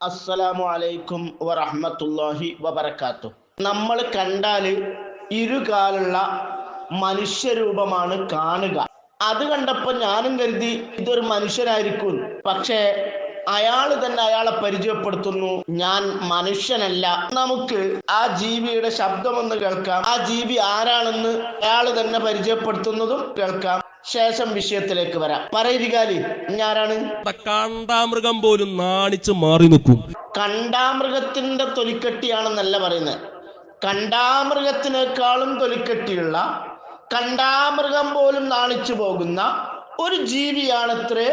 അസ്സലാമു അലൈക്കും വറഹ്മത്തുള്ളാഹി വബറകാതുഹു. നമ്മൾ കണ്ടാല് ഇരുകാലുള്ള മനുഷ്യരൂപമാണ് കാണുക. അത് കണ്ടപ്പോൾ ഞാനും കരുതി ഇതൊരു മനുഷ്യനായിരിക്കും. പക്ഷേ അയാൾ തന്നെ അയാളെ പരിചയപ്പെടുത്തുന്നു, ഞാൻ മനുഷ്യനല്ല. നമുക്ക് ആ ജീവിയുടെ ശബ്ദമൊന്ന് കേൾക്കാം. ആ ജീവി ആരാണെന്ന് അയാൾ തന്നെ പരിചയപ്പെടുത്തുന്നതും കേൾക്കാം. ശേഷം വിഷയത്തിലേക്ക് വരാം. പറയിരിക്കാലി ഞാനാണ്. കാണ്ടാമൃഗം പോലും നാണിച്ച് മാറി നിൽക്കും. കണ്ടാമൃഗത്തിന്റെ തൊലിക്കെട്ടിയാണെന്നല്ല പറയുന്നത്. കണ്ടാമൃഗത്തിനേക്കാളും തൊലിക്കെട്ടിയുള്ള, കണ്ടാമൃഗം പോലും നാണിച്ചു പോകുന്ന ഒരു ജീവിയാണത്രേ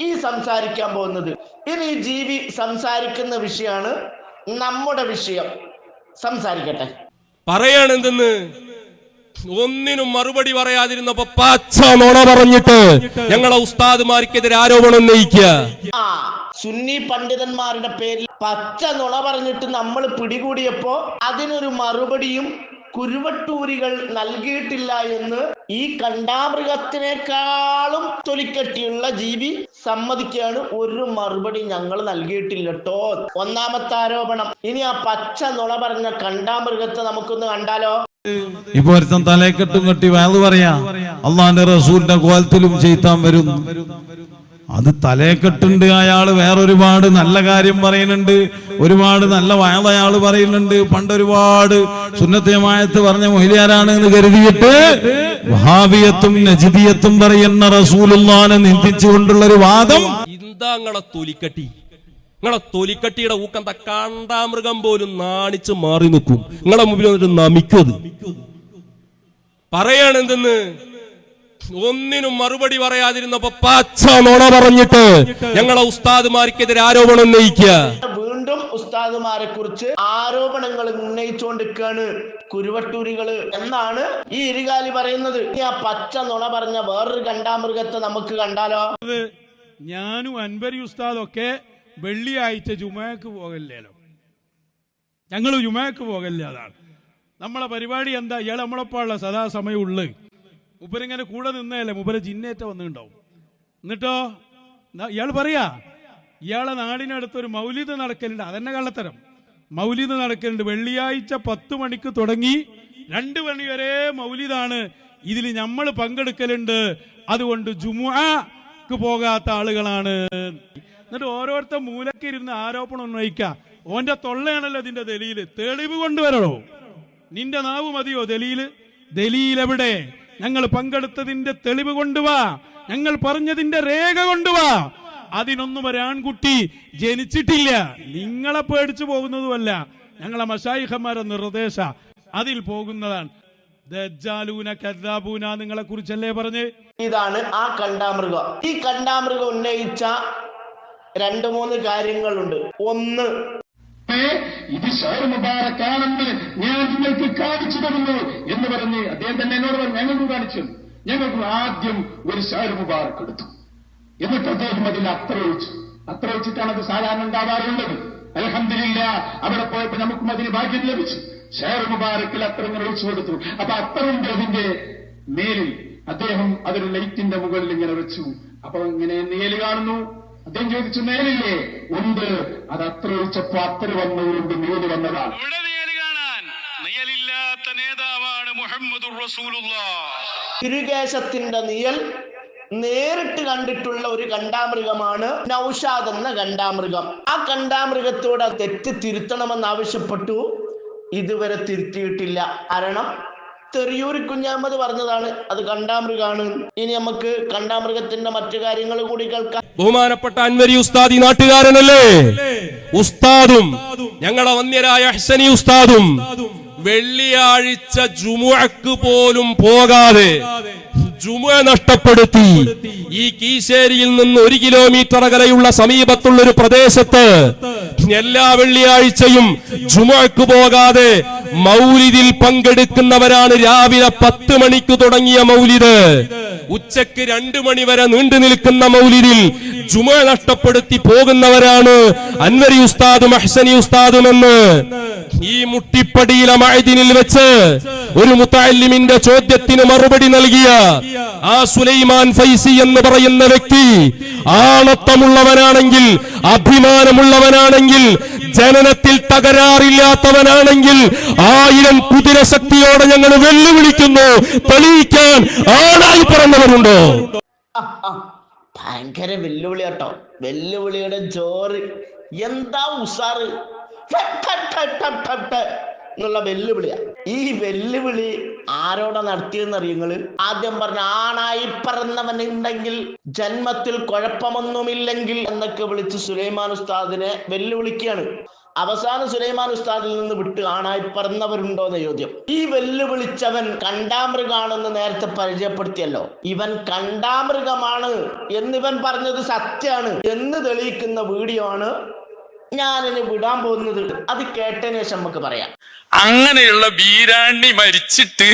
ഈ സംസാരിക്കാൻ പോകുന്നത്. ഇനി ഈ ജീവി സംസാരിക്കുന്ന വിഷയമാണ് നമ്മുടെ വിഷയം. സംസാരിക്കട്ടെ. പറയാണെന്തെന്ന് ഒന്നിനും മറുപടി പറയാതിരുന്നപ്പോ പച്ച നുണ പറഞ്ഞിട്ട് ഞങ്ങളെ ഉസ്താദുമാർക്കെതിരെ ആരോപണം ഉന്നയിക്കുക. സുന്നി പണ്ഡിതന്മാരുടെ പേരിൽ പച്ച നുണ പറഞ്ഞിട്ട് നമ്മൾ പിടികൂടിയപ്പോ അതിനൊരു മറുപടിയും കുരുവട്ടൂരികൾ നൽകിയിട്ടില്ല എന്ന് ഈ കണ്ടാമൃഗത്തിനേക്കാളും തൊലിക്കെട്ടിയുള്ള ജീവി സമ്മതിക്കുകയാണ്. ഒരു മറുപടി ഞങ്ങൾ നൽകിയിട്ടില്ലട്ടോ. ഒന്നാമത്തെ ആരോപണം. ഇനി ആ പച്ച നുണ പറഞ്ഞ കണ്ടാമൃഗത്തെ നമുക്കൊന്ന് കണ്ടാലോ. ഇപ്പൊ ഒരുത്തൻ തലക്കെട്ടും കെട്ടി വയത് പറയാ അള്ളാന്റെ റസൂലിന്റെ കോലത്തിലും ചെയ്താൻ വരും. അത് തലക്കെട്ടുണ്ട്. അയാള് വേറൊരുപാട് നല്ല കാര്യം പറയുന്നുണ്ട്, ഒരുപാട് നല്ല വയത് അയാള് പറയുന്നുണ്ട്. പണ്ടൊരുപാട് സുന്നത്തമായത്ത് പറഞ്ഞ മൊഹിലിയാരാണ് എന്ന് കരുതിയിട്ട് വഹാബിയത്തും നജിദിയത്തും പറയുന്ന റസൂലുള്ളാഹിനെ നിന്ദിച്ചുകൊണ്ടുള്ള ഒരു വാദം. എന്താ നിങ്ങളെ തൊലിക്കട്ടി? നിങ്ങളെ തൊലിക്കട്ടിയുടെ ഊക്കന്ത കാണ്ടാമൃഗം പോലും നാണിച്ച് മാറി നിൽക്കും. നിങ്ങളെ മുമ്പിൽ വന്നിട്ട് നമിക്കത് പറയാണെന്തെന്ന് ഒന്നിനും മറുപടി പറയാതിരുന്നപ്പോ പച്ച നുണ പറഞ്ഞിട്ട് ഞങ്ങളെ ഉസ്താദുമാർക്കെതിരെ ആരോപണം ഉന്നയിക്കുക. വീണ്ടും ഉസ്താദുമാരെ കുറിച്ച് ആരോപണങ്ങൾ ഉന്നയിച്ചുകൊണ്ടിരിക്കുകയാണ് കുരുവട്ടൂരികള് എന്നാണ് ഈ ഇരുകാലി പറയുന്നത്. ആ പച്ച നുണ പറഞ്ഞ വേറൊരു കണ്ടാമൃഗത്തെ നമുക്ക് കണ്ടാലോ. ഞാനും അൻവരി ഉസ്താദൊക്കെ വെള്ളിയാഴ്ച ജുമയ്ക്ക് പോകല്ലോ. ഞങ്ങൾ ജുമയ്ക്ക് പോകല്ല. അതാണ് നമ്മളെ പരിപാടി. എന്താ ഇയാൾ നമ്മളെപ്പോഴുള്ള സദാസമയം ഉള്ളത്. മുപ്പരിങ്ങനെ കൂടെ നിന്നല്ലേ മുപ്പര് ജിന്നേറ്റ വന്നിട്ടുണ്ടാവും. എന്നിട്ടോ ഇയാൾ പറയാ ഇയാളെ നാടിനടുത്തൊരു മൗലിദ് നടക്കലുണ്ട്. അതെന്നെ കള്ളത്തരം. മൗലിദ് നടക്കലുണ്ട്. വെള്ളിയാഴ്ച 10 മണിക്ക് തുടങ്ങി 2 മണി വരെ മൗലിദാണ്. ഇതിൽ നമ്മൾ പങ്കെടുക്കലുണ്ട്. അതുകൊണ്ട് ജുമുഅക്ക് പോകാത്ത ആളുകളാണ്. എന്നിട്ട് ഓരോരുത്തർ മൂലക്കിരുന്ന് ആരോപണം ഉന്നയിക്കുക. ഓന്റെ തൊള്ളയാണല്ലോ ഇതിന്റെ ദലീല്. തെളിവ് കൊണ്ടുവരണോ? നിന്റെ നാവ് മതിയോ ദലീല്? ദലീലെവിടെ? ഞങ്ങൾ പങ്കെടുത്തതിന്റെ തെളിവ് കൊണ്ടുവാ. ഞങ്ങൾ പറഞ്ഞതിന്റെ രേഖ കൊണ്ടുവാ. അതിനൊന്നും ഒരാൺകുട്ടി ജനിച്ചിട്ടില്ല. നിങ്ങളെ പേടിച്ചു പോകുന്നതുമല്ല. ഞങ്ങളെ മശായിഖന്മാരെ നിർദ്ദേശ അതിൽ പോകുന്നതാണ്. ദജ്ജാലൂന കദ്ദാബൂന നിങ്ങളെ കുറിച്ചല്ലേ പറഞ്ഞ്. ഇതാണ് ആ കണ്ടാമൃഗം. ഈ കണ്ടാമൃഗം ഉന്നയിച്ച 2-3 കാര്യങ്ങളുണ്ട്. ഒന്ന്, ഇത് ഷഹർ മുബാറക്കാണെന്ന് ഞാൻ നിങ്ങൾക്ക് കാണിച്ചു തരുന്നു എന്ന് പറഞ്ഞ് അദ്ദേഹം തന്നെ എന്നോട് പറഞ്ഞു. ഞങ്ങൾക്ക് കാണിച്ചു. ഞങ്ങൾക്ക് ആദ്യം ഒരു ഷഹർ മുബാറക്ക് എടുത്തു. എന്നിട്ട് അദ്ദേഹം അതിൽ അത്ര ഒഴിച്ചിട്ടാണ് അത് സാധാരണ ഉണ്ടാവാറുള്ളത്. അൽഹംദുലില്ലാഹ് അവിടെ പോയപ്പോ നമുക്കും അതിന് ഭാഗ്യം ലഭിച്ചു. ഷഹർ മുബാറക്കിൽ അത്ര ഇങ്ങനെ ഒഴിച്ചു കൊടുത്തു. അപ്പൊ അത്തറിന്റെ അതിന്റെ മേലിൽ അദ്ദേഹം അതൊരു ലൈറ്റിന്റെ മുകളിൽ ഇങ്ങനെ വെച്ചു. അപ്പൊ ഇങ്ങനെ നേല് കാണുന്നു. അദ്ദേഹം ചോദിച്ചു, നേലില്ലേ? ഉണ്ട്. അത് അത്ര ഒഴിച്ചപ്പോ അത്ര വന്നവരുണ്ട്, നേല് വന്നതാണ്. നേതാവാണ് മുഹമ്മദുർ റസൂലുള്ളാഹ്. തിരുകേശത്തിന്റെ നിഴൽ നേരിട്ട് കണ്ടിട്ടുള്ള ഒരു കണ്ടാമൃഗമാണ് നൗഷാദ് എന്ന കണ്ടാമൃഗം. ആ കണ്ടാമൃഗത്തോട് തെറ്റ് തിരുത്തണമെന്ന് ആവശ്യപ്പെട്ടു. ഇതുവരെ തിരുത്തിയിട്ടില്ല. കാരണം തെറിയൂർ കുഞ്ഞാമത് പറഞ്ഞതാണ് അത് കണ്ടാമൃഗാണ്. ഇനി നമുക്ക് കണ്ടാമൃഗത്തിന്റെ മറ്റു കാര്യങ്ങൾ കൂടി കേൾക്കാം. ബഹുമാനപ്പെട്ട അൻവരി ഉസ്താദി നാട്ടുകാരനല്ലേ? ഉസ്താദും ഞങ്ങളെ വന്യരായ ഹസനി ഉസ്താദും വെള്ളിയാഴ്ച ജുമുഅക്ക് പോലും പോകാതെ ജുമുഅ നഷ്ടപ്പെടുത്തി ഈ കീശേരിയിൽ നിന്ന് 1 കിലോമീറ്റർ അകലെയുള്ള സമീപത്തുള്ള ഒരു പ്രദേശത്ത് എല്ലാ വെള്ളിയാഴ്ചയും ജുമുഅക്ക് പോകാതെ മൗലിദിൽ പങ്കെടുക്കുന്നവരാണ്. രാവിലെ 10 മണിക്ക് തുടങ്ങിയ മൗലിദ് ഉച്ചക്ക് 2 മണി വരെ നീണ്ടു നിൽക്കുന്ന മൗലിദിൽ ജുമുഅ നഷ്ടപ്പെടുത്തി പോകുന്നവരാണ് അൻവരി ഉസ്താദും അഹ്സനി ഉസ്താദുമെന്ന് ഈ മുട്ടിപ്പടിയിലെ മഅദിനിൽ വെച്ച് ഒരു മുത്തഅല്ലിമിന്റെ ചോദ്യത്തിന് മറുപടി നൽകിയ ആ സുലൈമാൻ ഫൈസി എന്ന് പറയുന്ന വ്യക്തി ആണത്തമുള്ളവനാണെങ്കിൽ, അഭിമാനമുള്ളവനാണെങ്കിൽ, ജനനത്തിൽ തകരാറില്ലാത്തവനാണെങ്കിൽ 1000 കുതിരശക്തിയോടെ ഞങ്ങൾ വെല്ലുവിളിക്കുന്നു, തെളിയിക്കാൻ ആണായി പറഞ്ഞവരുണ്ടോ? ഭയങ്കര വെല്ലുവിളി കേട്ടോ. വെല്ലുവിളിയുടെ ജോറ് എന്താ ഉസാറ് എന്നുള്ള വെല്ലുവിളിയാ. ഈ വെല്ലുവിളി ആരോടെ നടത്തിയെന്ന് അറിയുങ്ങള്? ആദ്യം പറഞ്ഞ ആണായി പറന്നവനുണ്ടെങ്കിൽ, ജന്മത്തിൽ കുഴപ്പമൊന്നുമില്ലെങ്കിൽ എന്നൊക്കെ വിളിച്ച് സുലൈമാൻ ഉസ്താദിനെ വെല്ലുവിളിക്കുകയാണ്. അവസാനം സുലൈമാൻ ഉസ്താദിൽ നിന്ന് വിട്ട് ആണായി പറന്നവരുണ്ടോ എന്ന ചോദ്യം. ഈ വെല്ലുവിളിച്ചവൻ കണ്ടാമൃഗാണെന്ന് നേരത്തെ പരിചയപ്പെടുത്തിയല്ലോ. ഇവൻ കണ്ടാമൃഗമാണ് എന്നിവൻ പറഞ്ഞത് സത്യമാണ് എന്ന് തെളിയിക്കുന്ന വീഡിയോ ആണ് ഞാനിനി വിടാൻ പോകുന്നത്. അത് കേട്ടതിന് ശേഷം നമുക്ക് പറയാം. അങ്ങനെയുള്ള വീരാണ്ടി മരിച്ചിട്ട്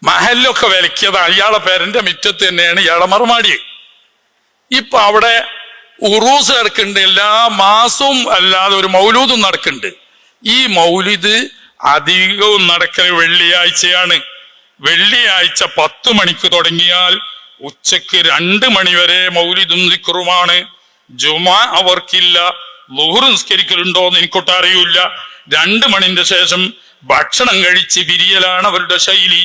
മഹലൊക്കെ വിലക്കിയത് അയാളെ പേരന്റെ മുറ്റത്ത് തന്നെയാണ് ഇയാളെ മറുമാടി. ഇപ്പൊ അവിടെ ഉറൂസ് നടക്കുന്നുണ്ട്, എല്ലാ മാസവും അല്ലാതെ ഒരു മൗലൂദും നടക്കുന്നുണ്ട്. ഈ മൗലിദ് അധികവും നടക്കൽ വെള്ളിയാഴ്ചയാണ്. വെള്ളിയാഴ്ച 10 മണിക്ക് തുടങ്ങിയാൽ ഉച്ചക്ക് 2 മണി വരെ മൗലിദും ദിക്റുമാണ്. ജുമാ അവർക്കില്ല. ളുഹർ നിസ്കരിക്കലുണ്ടോ എന്ന് എനിക്കൊട്ട് അറിയില്ല. 2 മണിന്റെ ശേഷം ഭക്ഷണം കഴിച്ച് വിരിയലാണ് അവരുടെ ശൈലി.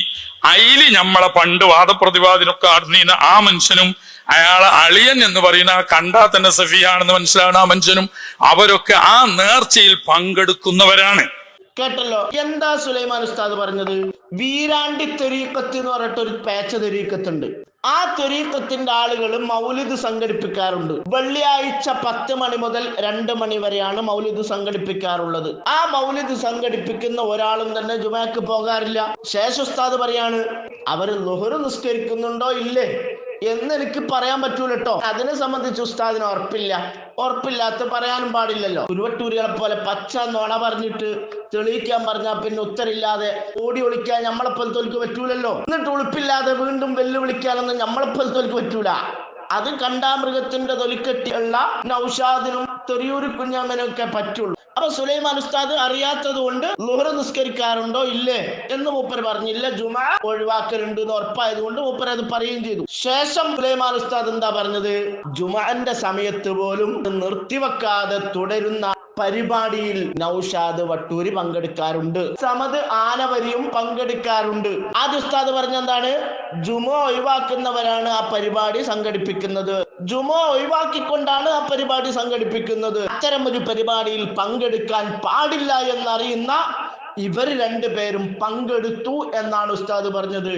അയില് നമ്മളെ പണ്ട് വാദപ്രതിവാദിനൊക്കെ അറിഞ്ഞ ആ മനുഷ്യനും അയാളെ അളിയൻ എന്ന് പറയുന്ന കണ്ടാ തന്നെ സഫിയാണെന്ന് മനസ്സിലാവുന്ന ആ മനുഷ്യനും അവരൊക്കെ ആ നേർച്ചയിൽ പങ്കെടുക്കുന്നവരാണ്. കേട്ടല്ലോ എന്താ സുലൈമാൻ ഉസ്താദ് പറഞ്ഞത്? വീരാണ്ടി തെരീക്കത്ത് എന്ന് പറഞ്ഞിട്ട് ഒരു പേച്ച തെരീക്കത്തുണ്ട്. ആ തെരീക്കത്തിന്റെ ആളുകൾ മൗലിദ് സംഘടിപ്പിക്കാറുണ്ട്. വെള്ളിയാഴ്ച 10 മണി മുതൽ 2 മണി വരെയാണ് മൗലിദ് സംഘടിപ്പിക്കാറുള്ളത്. ആ മൗലിദ് സംഘടിപ്പിക്കുന്ന ഒരാളും തന്നെ ജുമഅക്ക് പോകാറില്ല. ശേഷം ഉസ്താദ് പറയാണ്, അവര് ളുഹർ നിസ്കരിക്കുന്നുണ്ടോ ഇല്ലേ എന്ന് എനിക്ക് പറയാൻ പറ്റൂല കേട്ടോ. അതിനെ സംബന്ധിച്ച് ഉസ്താദിന് ഉറപ്പില്ലാത്ത പറയാനും പാടില്ലല്ലോ. കുരുവട്ടൂരികളെ പോലെ പച്ച നുണ പറഞ്ഞിട്ട് തെളിയിക്കാൻ പറഞ്ഞാൽ പിന്നെ ഉത്തരമില്ലാതെ ഓടി ഒളിക്കാൻ നമ്മളെപ്പോലത്തോൽക്ക് പറ്റൂലല്ലോ. എന്നിട്ട് ഉളുപ്പില്ലാതെ വീണ്ടും വെല്ലുവിളിക്കാനൊന്നും നമ്മളെപ്പോലത്തോൽക്ക് പറ്റൂല. അത് കണ്ടാമൃഗത്തിന്റെ തൊലിക്കെട്ടിയുള്ള നൗഷാദിനും തെറിയൂർ കുഞ്ഞാമ്മനും ഒക്കെ പറ്റുള്ളൂ. അപ്പൊ സുലൈമാൻ ഉസ്താദ് അറിയാത്തത് കൊണ്ട് ളുഹർ നിസ്കരിക്കാറുണ്ടോ ഇല്ലേ എന്ന് മൂപ്പര് പറഞ്ഞില്ല. ജുമാ ഒഴിവാക്കലുണ്ട് എന്ന് ഉറപ്പായത് കൊണ്ട് മൂപ്പര് അത് പറയുകയും ചെയ്തു. ശേഷം സുലൈമാൻ ഉസ്താദ് എന്താ പറഞ്ഞത്? ജുമാന്റെ സമയത്ത് പോലും നിർത്തിവെക്കാതെ തുടരുന്ന പരിപാടിയിൽ നൗഷാദ് വട്ടൂരി പങ്കെടുക്കാറുണ്ട്, സമദ് ആനവരിയും പങ്കെടുക്കാറുണ്ട്. ആദ്യ ഉസ്താദ് പറഞ്ഞ എന്താണ്? ജുമ ഒഴിവാക്കുന്നവരാണ് ആ പരിപാടി സംഘടിപ്പിക്കുന്നത്. ജുമ ഒഴിവാക്കിക്കൊണ്ടാണ് ആ പരിപാടി സംഘടിപ്പിക്കുന്നത്. അത്തരം ഒരു പരിപാടിയിൽ പങ്കെടുക്കാൻ പാടില്ല എന്നറിയുന്ന ഇവർ 2 പേരും പങ്കെടുത്തു എന്നാണ് ഉസ്താദ് പറഞ്ഞത്.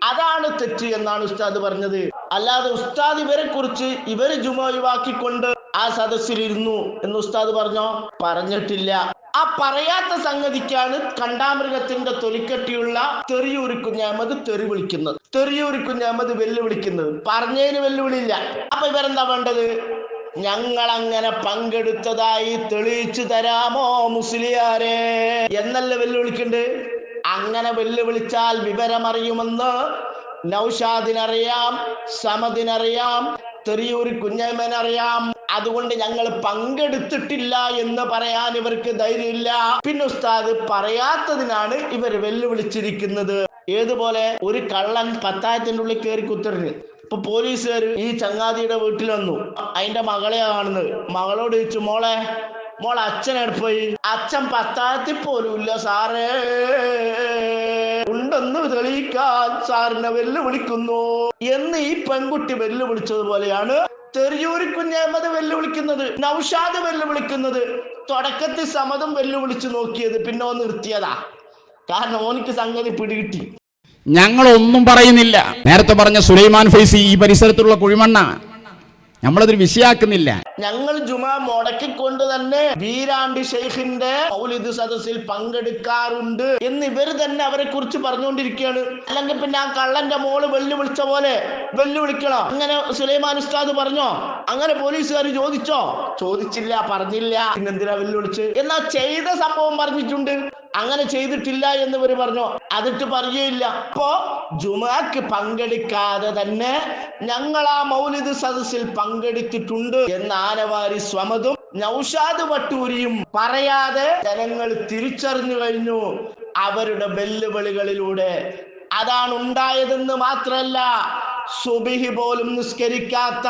അതാണ് തെറ്റ് എന്നാണ് ഉസ്താദ് പറഞ്ഞത്. അല്ലാതെ ഉസ്താദ് ഇവരെ കുറിച്ച് ഇവര് ജുമ ഒഴിവാക്കിക്കൊണ്ട് ആ സദസ്സിലിരുന്നു എന്ന് ഉസ്താദ് പറഞ്ഞിട്ടില്ല. ആ പറയാത്ത സംഗതിക്കാണ് കണ്ടാമൃഗത്തിന്റെ തൊലിക്കെട്ടിയുള്ള തെറിയൂർ കുഞ്ഞഹമ്മദ് തെറിയൂർ കുഞ്ഞഹമ്മദ് വെല്ലുവിളിക്കുന്നത്. പറഞ്ഞതിന് വെല്ലുവിളിയില്ല. അപ്പൊ ഇവരെന്താ വേണ്ടത്? ഞങ്ങൾ അങ്ങനെ പങ്കെടുത്തതായി തെളിയിച്ചു തരാമോ മുസ്ലിയാരെ എന്നല്ല വെല്ലുവിളിക്കണ്ട്. അങ്ങനെ വെല്ലുവിളിച്ചാൽ വിവരമറിയുമെന്ന് നൗഷാദിനറിയാം, സമദിനറിയാം, തെറിയൂർ കുഞ്ഞമ്മനറിയാം. അതുകൊണ്ട് ഞങ്ങൾ പങ്കെടുത്തിട്ടില്ല എന്ന് പറയാൻ ഇവർക്ക് ധൈര്യമില്ല. പിന്നെ ഉസ്താദ് പറയാത്തതിനാണ് ഇവർ വെല്ലുവിളിച്ചിരിക്കുന്നത്. ഏതുപോലെ ഒരു കള്ളൻ പത്തായത്തിന്റെ ഉള്ളിൽ കയറി കുത്തിറിഞ്ഞ് ഇപ്പൊ പോലീസുകാർ ഈ ചങ്ങാതിയുടെ വീട്ടിൽ വന്നു. അതിന്റെ മകളെയാ കാണുന്നത്. മകളോട് ചോദിച്ചു, മോളെ അച്ഛനെവിടെ പോയി? അച്ഛൻ പത്തായത്തിൽ പോലും ഇല്ല സാറേ, ഉണ്ടെന്ന് തെളിയിക്കാൻ സാറിനെ വെല്ലുവിളിക്കുന്നു എന്ന് ഈ പെൺകുട്ടി വെല്ലുവിളിച്ചതുപോലെയാണ് തെറിയൂർ കുഞ്ഞഹമ്മദ് വെല്ലുവിളിക്കുന്നത്, നൗഷാദ് വെല്ലുവിളിക്കുന്നത്. തുടക്കത്തിൽ സമദം വെല്ലുവിളിച്ചു നോക്കിയത്, പിന്നെ നിർത്തിയതാ. കാരണം ഓനിക്ക് സംഗതി പിടികിട്ടി. ഞങ്ങളൊന്നും പറയുന്നില്ല. നേരത്തെ പറഞ്ഞ സുലൈമാൻ ഫൈസി ഈ പരിസരത്തുള്ള കുഴിമണ്ണ, നമ്മളതൊരു വിഷയാക്കുന്നില്ല. ഞങ്ങൾ ജുമാ മുടക്കിക്കൊണ്ട് തന്നെ വീരാണ്ടി ഷെയ്ഖിന്റെ മൗലിദ് സദസ്സിൽ പങ്കെടുക്കാറുണ്ട് എന്ന് ഇവർ തന്നെ അവരെ കുറിച്ച് പറഞ്ഞുകൊണ്ടിരിക്കുകയാണ്. അല്ലെങ്കിൽ പിന്നെ ആ കള്ളന്റെ മോള് വെല്ലുവിളിച്ച പോലെ വെല്ലുവിളിക്കണം. അങ്ങനെ സുലൈമാൻ ഉസ്താദ് പറഞ്ഞോ? അങ്ങനെ പോലീസുകാർ ചോദിച്ചില്ല, പറഞ്ഞില്ല. പിന്നെന്തിനാ വെല്ലുവിളിച്ച്? എന്നാ ചെയ്ത സംഭവം പറഞ്ഞിട്ടുണ്ട്. അങ്ങനെ ചെയ്തിട്ടില്ല എന്ന് ഇവര് പറഞ്ഞു. അതിട്ട് പറയുകയില്ല. അപ്പോ ജുമാക്ക് പങ്കെടുക്കാതെ തന്നെ ഞങ്ങൾ ആ മൗലിദ് സദസ്സിൽ പങ്കെടുത്തിട്ടുണ്ട് എന്ന് ആനവാരി സ്വമതും നൗഷാദ് വട്ടൂരിയും പറയാതെ ജനങ്ങൾ തിരിച്ചറിഞ്ഞു കഴിഞ്ഞു. അവരുടെ വെല്ലുവിളികളിലൂടെ. അതാണ് ഉണ്ടായതെന്ന് മാത്രമല്ല, സുബഹി പോലും നിസ്കരിക്കാത്ത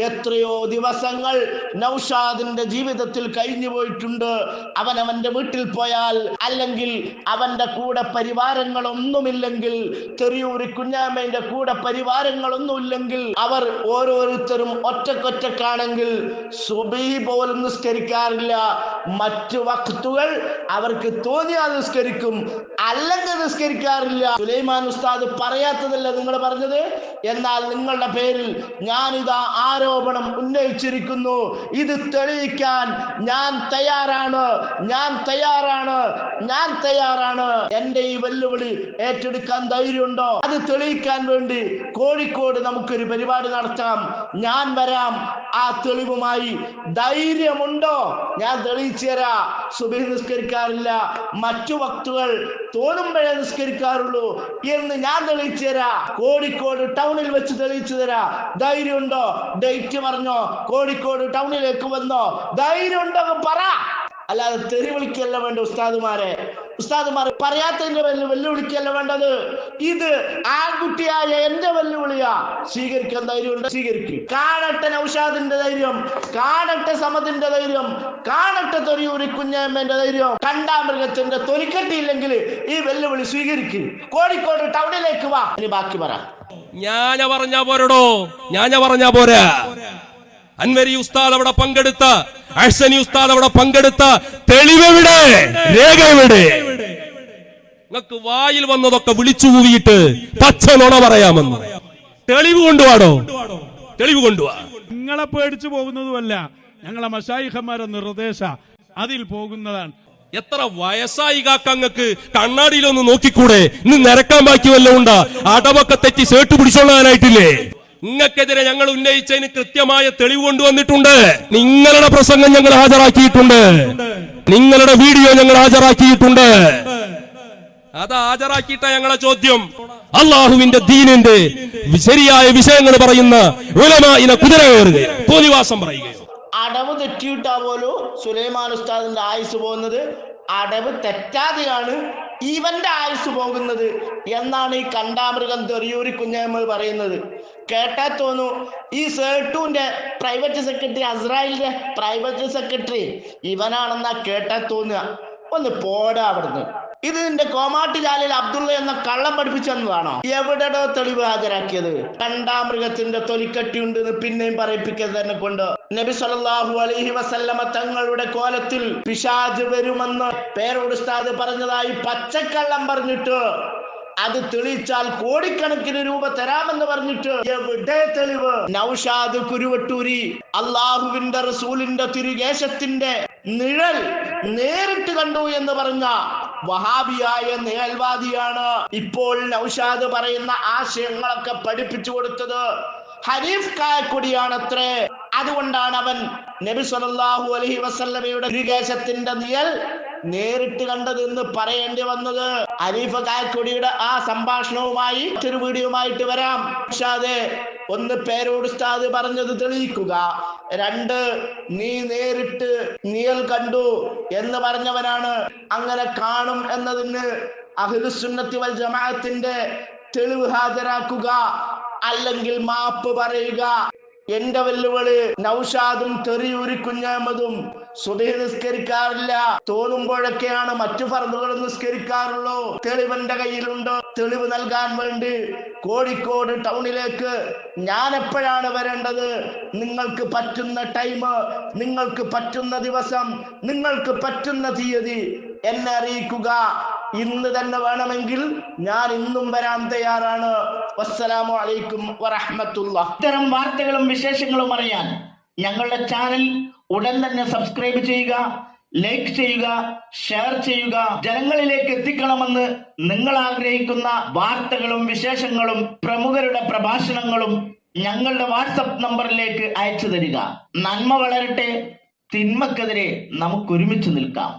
എത്രയോ ദിവസങ്ങൾ നൗഷാദിന്റെ ജീവിതത്തിൽ കഴിഞ്ഞു പോയിട്ടുണ്ട്. അവന്റെ വീട്ടിൽ പോയാൽ, അല്ലെങ്കിൽ അവന്റെ കൂടെ പരിവാരങ്ങളൊന്നുമില്ലെങ്കിൽ, തെറിയൂരി കുഞ്ഞാമ്മയുടെ കൂടെ പരിവാരങ്ങളൊന്നുമില്ലെങ്കിൽ, അവർ ഓരോരുത്തരും ഒറ്റക്കൊറ്റക്കാണെങ്കിൽ സുബഹി പോലും നിസ്കരിക്കാറില്ല. മറ്റു വഖ്തുകൾ അവർക്ക് തോന്നിയാൽ നിസ്കരിക്കും, അല്ലെങ്കിൽ നിസ്കരിക്കാറില്ല. സുലൈമാൻ ഉസ്താദ് പറയാത്തതല്ല നിങ്ങൾ പറഞ്ഞത്. എന്നാൽ നിങ്ങളുടെ പേരിൽ ഞാനിതാ ആരോപണം ഉന്നയിച്ചിരിക്കുന്നു. ഇത് തെളിയിക്കാൻ ഞാൻ തയ്യാറാണ്. എന്റെ ഈ വെല്ലുവിളി ഏറ്റെടുക്കാൻ ധൈര്യമുണ്ടോ? അത് തെളിയിക്കാൻ വേണ്ടി കോഴിക്കോട് നമുക്കൊരു പരിപാടി നടത്താം. ഞാൻ വരാം ആ തെളിവുമായി. ധൈര്യമുണ്ടോ? ഞാൻ തെളിയിച്ചു തരാം. സുബഹി നിസ്കരിക്കാറില്ല, മറ്റു വക്തുകൾ തോന്നുമ്പോഴേ നിസ്കരിക്കാറുള്ളൂ എന്ന് ഞാൻ തെളിയിച്ചു തരാം. കോഴിക്കോട് ടൗണിൽ വെച്ച് തെളിയിച്ചു തരാം. ധൈര്യമുണ്ടോ? ഡേറ്റ് പറഞ്ഞോ, കോഴിക്കോട് ടൗണിലേക്ക് വന്നോ? ധൈര്യമുണ്ടോ പറ. അല്ലാതെ തെറി വിളിക്കല്ല വേണ്ട ഉസ്താദുമാരെ പറയാത്തതിന്റെ വെല്ലുവിളിക്കല്ല വേണ്ടത്. ഇത് ആൺകുട്ടിയായ എന്റെ വെല്ലുവിളിയാ. സ്വീകരിക്കാൻ ധൈര്യമുണ്ട്, സ്വീകരിക്കും. കാണട്ടെ നൗഷാദിന്റെ ധൈര്യം, കാണട്ടെ സമദിന്റെ ധൈര്യം, കാണട്ടെ തെറിയൂരി കുഞ്ഞമ്മന്റെ ധൈര്യം. കണ്ടാമൃഗത്തിന്റെ തൊലിക്കട്ടിയില്ലെങ്കിൽ ഈ വെല്ലുവിളി സ്വീകരിക്കും. കോഴിക്കോട് ടൗണിലേക്ക് വാ. ഇനി ബാക്കി പറ. ഞാൻ പറഞ്ഞ പോരാ. അൻവരി ഉസ്താദ് അവിടെ പങ്കെടുത്ത, അഹ്സനി ഉസ്താദ് അവിടെ പങ്കെടുത്ത തെളിവെവിടെ? രേഖ എവിടെ? നിങ്ങൾക്ക് വായിൽ വന്നതൊക്കെ വിളിച്ചു കൂവിയിട്ട് പച്ച നുണ പറയാമെന്ന്. തെളിവ് കൊണ്ടുവാടോ, തെളിവ് കൊണ്ടുവാ. നിങ്ങളെ പേടിച്ചു പോകുന്നതുമല്ല, ഞങ്ങളെ മശായിഖന്മാരെ നിർദ്ദേശ അതിൽ പോകുന്നതാണ്. എത്ര വയസ്സായി കാക്കങ്ങൾക്ക് കണ്ണാടിയിലൊന്ന് നോക്കിക്കൂടെ? ഇന്ന് നിരക്കാൻ ബാക്കി വല്ലതും ഉണ്ടാ? അടവൊക്കെ തെറ്റി സേട്ട് പിടിച്ചോളാനായിട്ടില്ലേ? നിങ്ങൾക്കെതിരെ ഞങ്ങൾ ഉന്നയിച്ചതിന് കൃത്യമായ തെളിവ് കൊണ്ടുവന്നിട്ടുണ്ട്. നിങ്ങളുടെ പ്രസംഗം ഞങ്ങൾ ഹാജരാക്കിയിട്ടുണ്ട്, നിങ്ങളുടെ വീഡിയോ ഞങ്ങൾ ഹാജരാക്കിയിട്ടുണ്ട്. അത് ഹാജരാക്കിയിട്ട ഞങ്ങളെ ചോദ്യം. അള്ളാഹുവിന്റെ ദീനിന്റെ ശരിയായ വിഷയങ്ങൾ പറയുന്ന ഉലമാഇനെ കുതിര കയറുക, തോന്നിവാസം പറയുക. അടവ് തെറ്റിയിട്ടാ പോലും സുലൈമാൻ ഉസ്താദിന്റെ ആയുസ് പോകുന്നത്. അടവ് തെറ്റാതെയാണ് ഇവന്റെ ആയുസ് പോകുന്നത് എന്നാണ് ഈ കണ്ടാമൃഗം തെറിയൂരി കുഞ്ഞമ്മ പറയുന്നത്. കേട്ടാ തോന്നു ഈ സേട്ടുവിന്റെ പ്രൈവറ്റ് സെക്രട്ടറി, അസ്രായിലിന്റെ പ്രൈവറ്റ് സെക്രട്ടറി ഇവനാണെന്നാ കേട്ടാ തോന്നുക. ഒന്ന് പോടാ അവിടുന്ന്. ഇത് നിന്റെ കോമാട്ടി ജാലിൽ അബ്ദുള്ള എന്ന കള്ളം പഠിപ്പിച്ചെന്നതാണോ? എവിടെയോ തെളിവ് ഹാജരാക്കിയത്? കണ്ടാമൃഗത്തിന്റെ തൊലിക്കട്ടിയുണ്ട് എന്ന് പിന്നെയും പറയിപ്പിക്കുന്നത് തന്നെ കൊണ്ട്. നബി സല്ലല്ലാഹു അലൈഹി വസല്ലമ തങ്ങളുടെ കോലത്തിൽ പിശാച് വരുമെന്ന് പേരോട് ഉസ്താദ് പറഞ്ഞതായി പച്ചക്കള്ളം പറഞ്ഞിട്ട്, അത് തെളിയിച്ചാൽ കോടിക്കണക്കിന് രൂപ തരാമെന്ന് പറഞ്ഞിട്ട് എവിടെ തെളിവ്? നൗഷാദ് കുരുവട്ടൂരി അള്ളാഹുവിന്റെ റസൂലിന്റെ തിരുകേശത്തിന്റെ നിഴൽ നേരിട്ട് കണ്ടു എന്ന് പറഞ്ഞ വഹാബിയായ നിഴൽവാദിയാണ്. ഇപ്പോൾ നൗഷാദ് പറയുന്ന ആശയങ്ങളൊക്കെ പഠിപ്പിച്ചു കൊടുത്തത് ഹനീഫ് കായക്കൊടിയാണത്രേ. അതുകൊണ്ടാണ് അവൻ നബി സല്ലല്ലാഹു അലൈഹി വസല്ലമയുടെ തിരുകേശത്തിന്റെ നിഴൽ നേരിട്ട് കണ്ടത് എന്ന് പറയേണ്ടി വന്നത്. ഹനീഫ് കായക്കൊടിയുടെ ആ സംഭാഷണവുമായി മറ്റൊരു വീഡിയോയുമായിട്ട് വരാം. ഒന്ന് പേരോട് ഉസ്താദ് പറഞ്ഞത് തെളിയിക്കുക, രണ്ട് നീ നേരിട്ട് നിഴൽ കണ്ടു എന്ന് പറഞ്ഞവനാണ്. അങ്ങനെ കാണും എന്നതിന് അഹ്ലുസുന്നത്തി വൽ ജമാഅത്തിന്റെ തെളിവ് ഹാജരാക്കുക, അല്ലെങ്കിൽ മാപ്പ് പറയുക. എന്റെ വെല്ലുവിളി, നൗഷാദും തെറിയൂരി കുഞ്ഞാമതും സുബഹി നിസ്കരിക്കാറില്ല, തോന്നുമ്പോഴൊക്കെയാണ് മറ്റു ഫർദുകൾ നിസ്കരിക്കാറുള്ളൂ. തെളിവെന്റെ കയ്യിലുണ്ട്. തെളിവ് നൽകാൻ വേണ്ടി കോഴിക്കോട് ടൗണിലേക്ക് ഞാൻ എപ്പോഴാണ് വരേണ്ടത്? നിങ്ങൾക്ക് പറ്റുന്ന ടൈം, നിങ്ങൾക്ക് പറ്റുന്ന ദിവസം, നിങ്ങൾക്ക് പറ്റുന്ന തീയതി എന്നെ അറിയിക്കുക. ഇന്ന് തന്നെ വേണമെങ്കിൽ ഞാൻ ഇന്നും വരാൻ തയ്യാറാണ്. വസ്സലാമു അലൈക്കും വറഹ്മത്തുള്ളാഹി. ഇത്തരം വാർത്തകളും വിശേഷങ്ങളും അറിയാൻ ഞങ്ങളുടെ ചാനൽ ഉടൻ തന്നെ സബ്സ്ക്രൈബ് ചെയ്യുക, ലൈക്ക് ചെയ്യുക, ഷെയർ ചെയ്യുക. ജനങ്ങളിലേക്ക് എത്തിക്കണമെന്ന് നിങ്ങൾ ആഗ്രഹിക്കുന്ന വാർത്തകളും വിശേഷങ്ങളും പ്രമുഖരുടെ പ്രഭാഷണങ്ങളും ഞങ്ങളുടെ വാട്സപ്പ് നമ്പറിലേക്ക് അയച്ചു തരിക. നന്മ വളരട്ടെ, തിന്മക്കെതിരെ നമുക്ക് ഒരുമിച്ച് നിൽക്കാം.